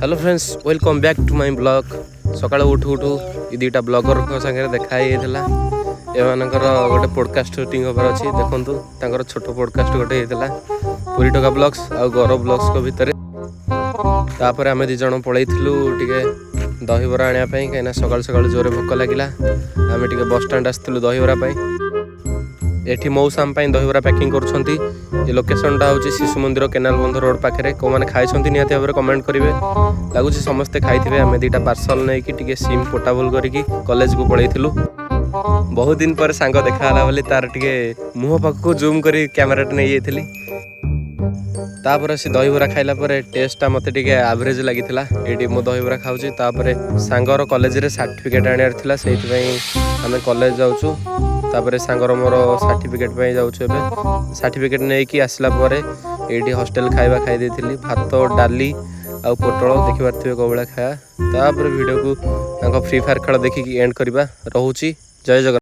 Hello friends welcome back to my blog. सकाळ उठू उठू ये दुईटा ब्लॉगर संगे देखाई एमानकर गोटे पॉडकास्ट शूटिंग होबार अच्छी देखु तांकर छोट पॉडकास्ट गोटे होता पुरी टका ब्लॉग्स आ गौरव ब्लॉग्स को भितर तापर आम दी जन पलैलु टे दहीबरा आने कहीं सकाल सकाल जोरे भोक लगिला आम टे बस स्टाण्ड आसलु दहीबरा एठी मौसा आम दहीबरा पैकिंग करुँच। ये लोकेशनटा हूँ शिशु मंदिर केनाल बंध रोड पाखे कौ मैंने खाई निहाती भाव कमेंट करेंगे लगुच समस्ते खाई आम दुईटा पार्सल नहीं कि सिम पोर्टेबल करके कॉलेज को पलैलु। बहुत दिन पर सांग देखाला बोली तार टे मुह पाखक जूम कर कैमेरा नहीं जाइली तापर से दहीबरा खाइला टेस्टा मत एवरेज लगी ये मो दहीबरा खाऊँ तापर सांगर कॉलेज रे सर्टिफिकेट आने से आम कॉलेज जाऊँ तापर सांगर मोर सर्टिफिकेट जाऊँ सर्टिफिकेट नहीं कि आसला ये हॉस्टेल खाଇବା खाई भात डाली आ पोटल देखी पारे कौ भाया खाया तापर वीडियो को फ्री फायर खेल देखिकी एंड करवा। रोची जय जगन्नाथ।